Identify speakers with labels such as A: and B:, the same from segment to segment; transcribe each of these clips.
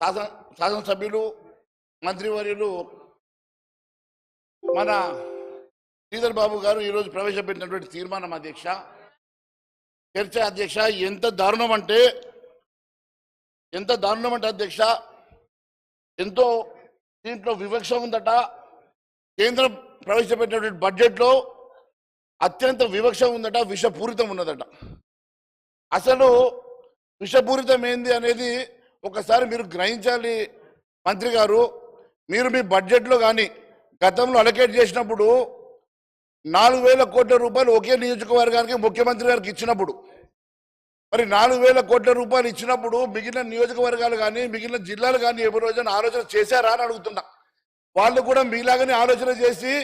A: శాసనసభ్యులు మంత్రివర్యులు మన శ్రీధర్ బాబు గారు ఈరోజు ప్రవేశపెట్టినటువంటి తీర్మానం అధ్యక్ష, చర్చ అధ్యక్ష, ఎంత దారుణం అంటే అధ్యక్ష, ఎంతో దీంట్లో వివక్ష ఉందట. కేంద్రం ప్రవేశపెట్టినటువంటి బడ్జెట్లో అత్యంత వివక్ష ఉందట, విషపూరితం ఉన్నదట. అసలు విషపూరితం ఏంది అనేది ఒకసారి మీరు గ్రహించాలి మంత్రి గారు. మీరు మీ బడ్జెట్లో కానీ గతంలో అలొకేట్ చేసినప్పుడు 4,000 కోట్ల రూపాయలు ఒకే నియోజకవర్గానికి ముఖ్యమంత్రి గారికి ఇచ్చినప్పుడు, మరి 4,000 కోట్ల రూపాయలు ఇచ్చినప్పుడు మిగిలిన నియోజకవర్గాలు కానీ మిగిలిన జిల్లాలు కానీ ఎవరి రోజున ఆలోచన చేశారా అని అడుగుతున్నా. వాళ్ళు కూడా మీలాగనే ఆలోచన చేసి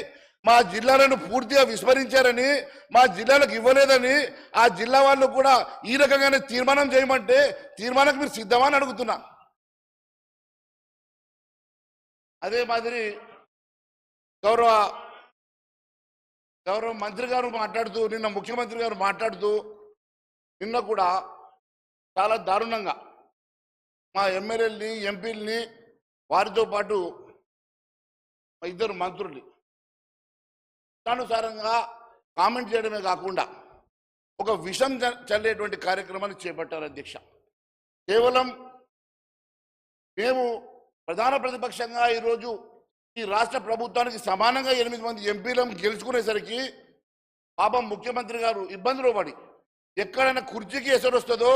A: మా జిల్లాలను పూర్తిగా విస్మరించారని, మా జిల్లాలకు ఇవ్వలేదని ఆ జిల్లా వాళ్ళు కూడా ఈ రకంగానే తీర్మానం చేయమంటే తీర్మానానికి మీరు సిద్ధమా అని అడుగుతున్నా. అదే మాదిరి గౌరవ మంత్రి గారు మాట్లాడుతూ, నిన్న ముఖ్యమంత్రి గారు మాట్లాడుతూ, నిన్న కూడా చాలా దారుణంగా మా ఎమ్మెల్యేలని ఎంపీలని వారితో పాటు మా ఇద్దరు మంత్రుల్ని ఇష్టానుసారంగా కామెంట్ చేయడమే కాకుండా ఒక విషం చల్లేటువంటి కార్యక్రమాన్ని చేపట్టారు అధ్యక్ష. కేవలం మేము ప్రధాన ప్రతిపక్షంగా ఈరోజు ఈ రాష్ట్ర ప్రభుత్వానికి సమానంగా 8 మంది ఎంపీలను గెలుచుకునేసరికి పాపం ముఖ్యమంత్రి గారు ఇబ్బందులు పడి ఎక్కడైనా కుర్చీకి ఎసరు వస్తుందో,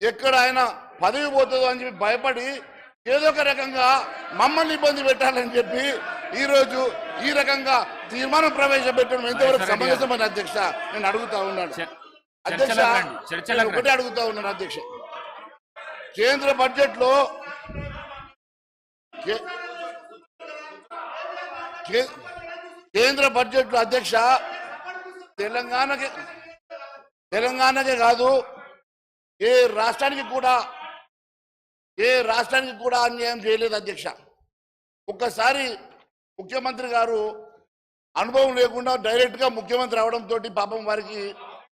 A: ఎక్కడ ఆయన పదవి పోతుందో అని చెప్పి భయపడి ఏదో ఒక రకంగా మమ్మల్ని ఇబ్బంది పెట్టాలని చెప్పి ఈరోజు ఈ రకంగా తీర్మానం ప్రవేశపెట్టడం ఎంతవరకు సమంజసమని అధ్యక్ష నేను అడుగుతా ఉన్నాను. అధ్యక్ష ఒకటే అడుగుతా ఉన్నాను అధ్యక్ష, కేంద్ర బడ్జెట్లో అధ్యక్ష తెలంగాణకే కాదు ఏ రాష్ట్రానికి కూడా అన్యాయం చేయలేదు అధ్యక్ష. ఒక్కసారి ముఖ్యమంత్రి గారు అనుభవం లేకుండా డైరెక్ట్గా ముఖ్యమంత్రి అవడంతో పాపం వారికి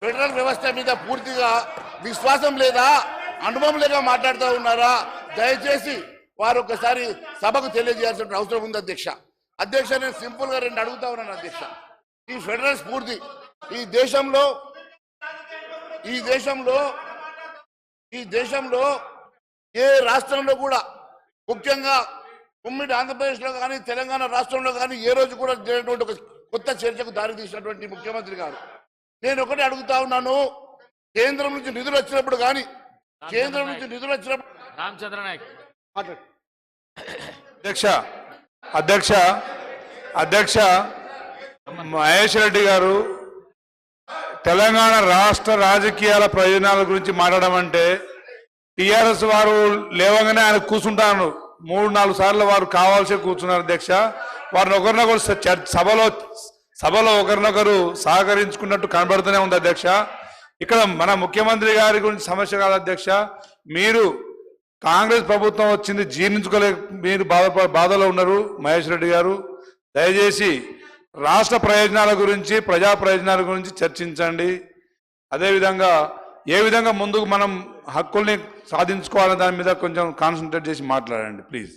A: ఫెడరల్ వ్యవస్థ మీద పూర్తిగా విశ్వాసం లేదా, అనుభవం లేక మాట్లాడుతూ ఉన్నారా? దయచేసి వారు ఒకసారి సభకు తెలియజేయాల్సిన అవసరం ఉంది అధ్యక్ష. నేను సింపుల్గా 2 అడుగుతా ఉన్నాను అధ్యక్ష. ఈ ఫెడరల్ స్ఫూర్తి ఈ దేశంలో ఏ రాష్ట్రంలో కూడా, ముఖ్యంగా ఉమ్మడి ఆంధ్రప్రదేశ్లో కానీ తెలంగాణ రాష్ట్రంలో కానీ ఏ రోజు కూడా జరిగినటువంటి ఒక కొత్త చర్చకు దారి తీసినటువంటి ముఖ్యమంత్రి గారు. నేను ఒకటి అడుగుతా ఉన్నాను, కేంద్రం నుంచి నిధులు వచ్చినప్పుడు కానీ
B: రామచంద్ర నాయక్
C: అధ్యక్ష మహేష్ రెడ్డి గారు తెలంగాణ రాష్ట్ర రాజకీయాల ప్రయోజనాల గురించి మాట్లాడడం అంటే టిఆర్ఎస్ వారు లేవగానే ఆయన కూర్చుంటాను 3-4 సార్లు వారు కావాల్సి కూర్చున్నారు అధ్యక్ష. వారిని ఒకరినొకరు సభలో ఒకరినొకరు సహకరించుకున్నట్టు కనబడుతూనే ఉంది అధ్యక్ష. ఇక్కడ మన ముఖ్యమంత్రి గారి గురించి సమస్య కాదు అధ్యక్ష, మీరు కాంగ్రెస్ ప్రభుత్వం వచ్చింది జీర్ణించుకోలేక మీరు బాధలో ఉన్నారు. మహేష్ రెడ్డి గారు దయచేసి రాష్ట్ర ప్రయోజనాల గురించి, ప్రజా ప్రయోజనాల గురించి చర్చించండి. అదేవిధంగా ఏ విధంగా ముందుకు మనం హక్కుల్ని సాధించుకోవాలనే దాని మీద కొంచెం కాన్సన్ట్రేట్ చేసి మాట్లాడండి ప్లీజ్.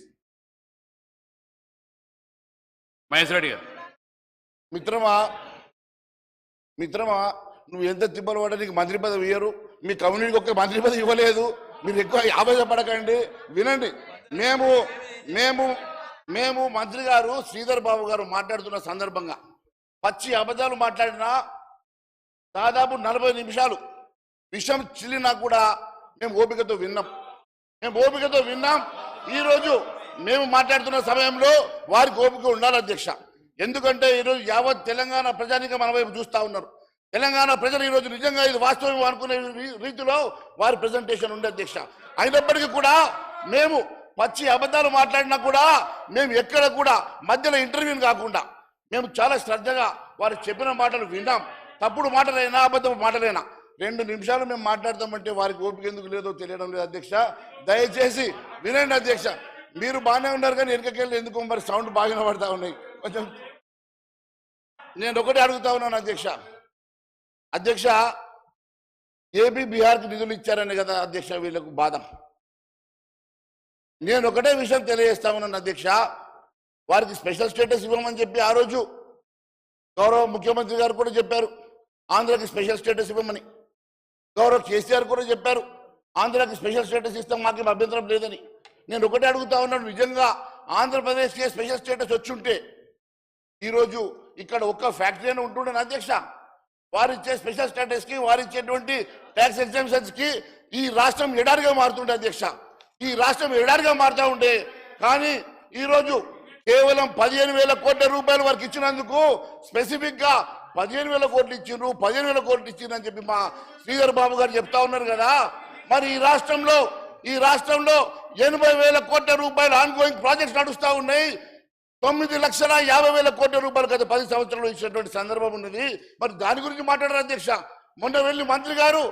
B: మహేష్ రెడ్డి గారు.
A: మిత్రమా నువ్వు ఎంత తిప్పలు పడ్డా నీకు మంత్రి పదవి ఇయ్యరు, మీ కమ్యూనిటీకి ఒక్క మంత్రి పదవి ఇవ్వలేదు. మీరు ఎక్కువ ఆవేశపడకండి, వినండి. మేము మంత్రి గారు శ్రీధర్ బాబు గారు మాట్లాడుతున్న సందర్భంగా పచ్చి అబద్ధాలు మాట్లాడినా దాదాపు 40 నిమిషాలు విషయం చిల్లినా కూడా మేము ఓపికతో విన్నాం. ఈరోజు మేము మాట్లాడుతున్న సమయంలో వారికి ఓపిక ఉండాలి అధ్యక్ష. ఎందుకంటే ఈరోజు యావత్ తెలంగాణ ప్రజానికం మన వైపు చూస్తూ ఉన్నారు. తెలంగాణ ప్రజలు ఈరోజు నిజంగా ఇది వాస్తవం అనుకునే రీతిలో వారి ప్రజెంటేషన్ ఉంది అధ్యక్ష. అయినప్పటికీ కూడా మేము పచ్చి అబద్ధాలు మాట్లాడినా కూడా మేము ఎక్కడ కూడా మధ్యలో ఇంటర్వ్యూని కాకుండా మేము చాలా శ్రద్ధగా వారు చెప్పిన మాటలు విన్నాం. తప్పుడు మాటలైనా అబద్ధపు మాటలైనా 2 నిమిషాలు మేము మాట్లాడతామంటే వారికి ఓపిక ఎందుకు లేదో తెలియడం లేదు అధ్యక్ష. దయచేసి వినండి అధ్యక్ష. మీరు బాగానే ఉన్నారు కానీ వెనకకెళ్ళి ఎందుకు మరి సౌండ్ బాగానే పడతా ఉన్నాయి కొంచెం. నేను ఒకటి అడుగుతా ఉన్నాను అధ్యక్ష, ఏపీ బీహార్కి నిధులు ఇచ్చారని కదా అధ్యక్ష వీళ్ళకు బాధ. నేను ఒకటే విషయం తెలియజేస్తా ఉన్నాను అధ్యక్ష, వారికి స్పెషల్ స్టేటస్ ఇవ్వమని చెప్పి ఆ రోజు గౌరవ ముఖ్యమంత్రి గారు కూడా చెప్పారు, ఆంధ్రాకి స్పెషల్ స్టేటస్ ఇవ్వమని. గౌరవ కేసీఆర్ కూడా చెప్పారు, ఆంధ్రాకి స్పెషల్ స్టేటస్ ఇస్తాం, మాకేం అభ్యంతరం లేదని. నేను ఒకటే అడుగుతా ఉన్నాను, నిజంగా ఆంధ్రప్రదేశ్కి స్పెషల్ స్టేటస్ వచ్చుంటే ఈరోజు ఇక్కడ ఒక్క ఫ్యాక్టరీ అయినా ఉంటుండే అధ్యక్ష. వారిచ్చే స్పెషల్ స్టేటస్ కి, వారిచ్చేటువంటి ట్యాక్స్ ఎగ్జామ్షన్స్ కి ఈ రాష్ట్రం ఎడారిగా మారుతుండే అధ్యక్ష. ఈ రాష్ట్రం ఎడారిగా మారుతూ ఉండే, కానీ ఈరోజు కేవలం 15,000 కోట్ల రూపాయలు వారికి ఇచ్చినందుకు స్పెసిఫిక్ గా 15,000 కోట్లు ఇచ్చిండ్రు, 15,000 కోట్లు ఇచ్చిండ్రు అని చెప్పి మా శ్రీధర్ బాబు గారు చెప్తా ఉన్నారు కదా. మరి ఈ రాష్ట్రంలో 80,000 కోట్ల రూపాయలు ఆన్ గోయింగ్ ప్రాజెక్ట్స్ నడుస్తూ ఉన్నాయి. 9,50,000 కోట్ల రూపాయలు గత 10 సంవత్సరాలు ఇచ్చినటువంటి సందర్భం ఉన్నది. మరి దాని గురించి మాట్లాడారు అధ్యక్ష. మొన్న వెళ్ళి మంత్రి గారు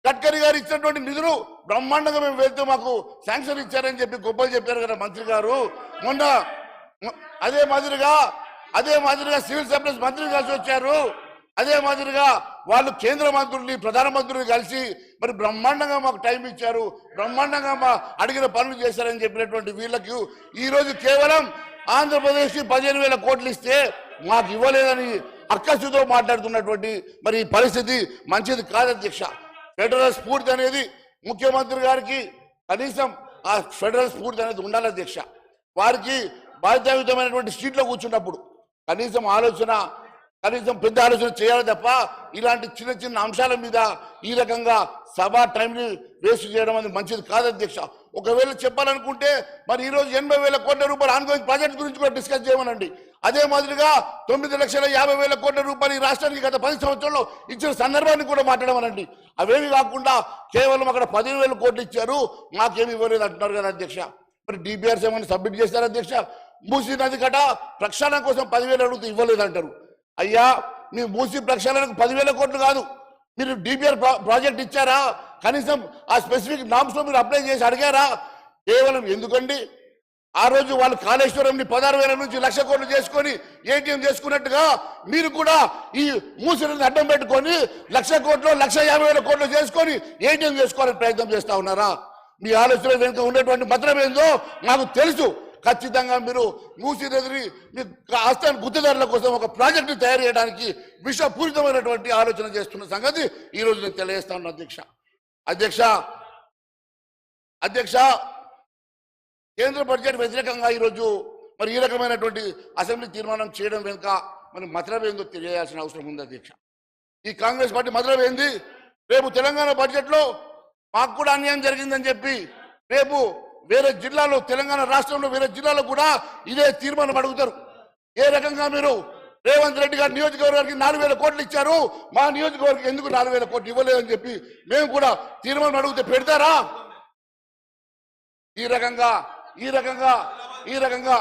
A: గడ్కరీ గారు ఇచ్చినటువంటి నిధులు బ్రహ్మాండంగా మేము వెళ్తే మాకు శాంక్షన్ ఇచ్చారని చెప్పి గొప్పలు చెప్పారు కదా మంత్రి గారు. మొన్న అదే మాదిరిగా సివిల్ సప్లైస్ మంత్రి కలిసి వచ్చారు. అదే మాదిరిగా వాళ్ళు కేంద్ర మంత్రుల్ని, ప్రధానమంత్రుల్ని కలిసి మరి బ్రహ్మాండంగా మాకు టైం ఇచ్చారు, బ్రహ్మాండంగా మా అడిగిన పనులు చేశారని చెప్పినటువంటి వీళ్ళకి ఈరోజు కేవలం ఆంధ్రప్రదేశ్కి 15,000 కోట్లు ఇస్తే మాకు ఇవ్వలేదని అక్కసుతో మాట్లాడుతున్నటువంటి మరి ఈ పరిస్థితి మంచిది కాదు అధ్యక్ష. ఫెడరల్ స్ఫూర్తి అనేది ముఖ్యమంత్రి గారికి కనీసం ఆ ఫెడరల్ స్ఫూర్తి అనేది ఉండాలి అధ్యక్ష. వారికి బాధ్యతాయుతమైనటువంటి సీట్లో కూర్చున్నప్పుడు కనీసం పెద్ద ఆలోచన చేయాలి తప్ప ఇలాంటి చిన్న అంశాల మీద ఈ రకంగా సభ టైంని వేస్ట్ చేయడం అనేది మంచిది కాదు అధ్యక్ష. ఒకవేళ చెప్పాలనుకుంటే మరి ఈరోజు 80,000 కోట్ల రూపాయలు ఆన్గోయింగ్ ప్రాజెక్ట్ గురించి కూడా డిస్కస్ చేయమనండి. అదే మాదిరిగా 9,50,000 కోట్ల రూపాయలు ఈ రాష్ట్రానికి గత 10 సంవత్సరాల్లో ఇచ్చిన సందర్భాన్ని కూడా మాట్లాడమనండి. అవేమి కాకుండా కేవలం అక్కడ 15,000 కోట్లు ఇచ్చారు, మాకేమి ఇవ్వలేదు అంటున్నారు కదా అధ్యక్ష. మరి డిపిఆర్స్ ఏమైనా సబ్మిట్ చేశారు అధ్యక్ష? మూసీ నది కట ప్రక్షాళన కోసం 10,000 అడుగుతూ ఇవ్వలేదు అంటారు. అయ్యా, మీ మూసీ ప్రక్షాళనకు 10,000 కోట్లు కాదు, మీరు డిపిఆర్ ప్రాజెక్ట్ ఇచ్చారా? కనీసం ఆ స్పెసిఫిక్ నామ్స్ లో మీరు అప్లై చేసి అడిగారా? కేవలం ఎందుకండి ఆ రోజు వాళ్ళు కాళేశ్వరంని 16,000 నుంచి 1,00,000 కోట్లు చేసుకొని ఏటీఎం చేసుకున్నట్టుగా మీరు కూడా ఈ మూసిని అడ్డం పెట్టుకొని 1,00,000 కోట్లు 1,50,000 కోట్లు చేసుకొని ఏటీఎం చేసుకోవాలని ప్రయత్నం చేస్తా ఉన్నారా? మీ ఆలోచన వెనుక ఉన్నటువంటి మతలం ఏందో నాకు తెలుసు. ఖచ్చితంగా మీరు మూసి నదిని మీ ఆస్థాన గుర్తుదారుల కోసం ఒక ప్రాజెక్టు తయారు చేయడానికి విషపూరితమైనటువంటి ఆలోచన చేస్తున్న సంగతి ఈ రోజు నేను తెలియజేస్తా ఉన్నాను అధ్యక్ష. కేంద్ర బడ్జెట్ వ్యతిరేకంగా ఈరోజు మరి ఈ రకమైనటువంటి అసెంబ్లీ తీర్మానం చేయడం వెనుక మరి మతలం ఏందో తెలియాల్సిన అవసరం ఉంది అధ్యక్ష. ఈ కాంగ్రెస్ పార్టీ మతలం ఏంది? రేపు తెలంగాణ బడ్జెట్లో మాకు కూడా అన్యాయం జరిగిందని చెప్పి రేపు వేరే జిల్లాలో, తెలంగాణ రాష్ట్రంలో వేరే జిల్లాలో కూడా ఇదే తీర్మానం అడుగుతారు. ఏ రకంగా మీరు రేవంత్ రెడ్డి గారి నియోజకవర్గానికి 4,000 కోట్లు ఇచ్చారు, మా నియోజకవర్గం ఎందుకు 4,000 కోట్లు ఇవ్వలేదని చెప్పి మేము కూడా తీర్మానం అడిగితే పెడతారా? ఈ రకంగా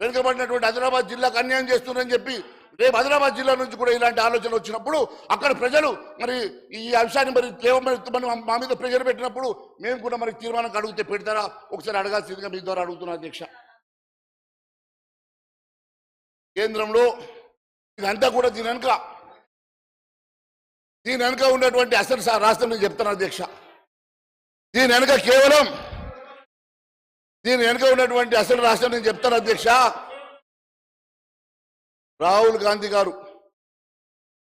A: వెనుకబడినటువంటి ఆదిలాబాద్ జిల్లాకు అన్యాయం చేస్తున్నారని చెప్పి రేపు ఆదిలాబాద్ జిల్లా నుంచి కూడా ఇలాంటి ఆలోచన వచ్చినప్పుడు అక్కడ ప్రజలు మరి ఈ అంశాన్ని మరి మా మీద ప్రెజర్ పెట్టినప్పుడు మేము కూడా మరి తీర్మానం అడిగితే పెడతారా? ఒకసారి అడగాల్సిందిగా మీ ద్వారా అడుగుతున్నా అధ్యక్ష. కేంద్రంలో ఇదంతా కూడా దీని వెనుక ఉన్నటువంటి అసలు రాష్ట్రం నేను చెప్తాను అధ్యక్ష. దీని వెనుక ఉన్నటువంటి అసలు రాష్ట్రం నేను చెప్తాను అధ్యక్ష. రాహుల్ గాంధీ గారు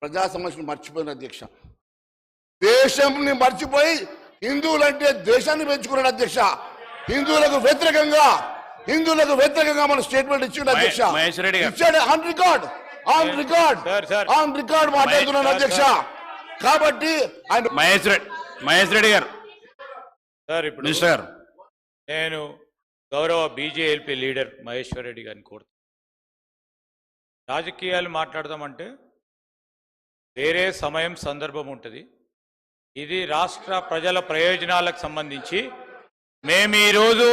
A: ప్రజా సమస్యను మర్చిపోయిన అధ్యక్ష. దేశంని మర్చిపోయి హిందువులంటే దేశాన్ని పెంచుకున్నాడు అధ్యక్ష. హిందువులకు వ్యతిరేకంగా మన స్టేట్మెంట్ ఇచ్చిండు అధ్యక్ష. ఇచ్చాడు ఆన్ రికార్డ్ మాట్లాడుతున్నాను అధ్యక్ష. కాబట్టి ఆయన
B: మహేష్ రెడ్డి గారు
D: సార్, ఇప్పుడు నేను గౌరవ బీజేపీ లీడర్ మహేశ్వర్ రెడ్డి గారిని కోరుతాను. రాజకీయాలు మాట్లాడదామంటే వేరే సమయం, సందర్భం ఉంటుంది. ఇది రాష్ట్ర ప్రజల ప్రయోజనాలకు సంబంధించి మేము ఈరోజు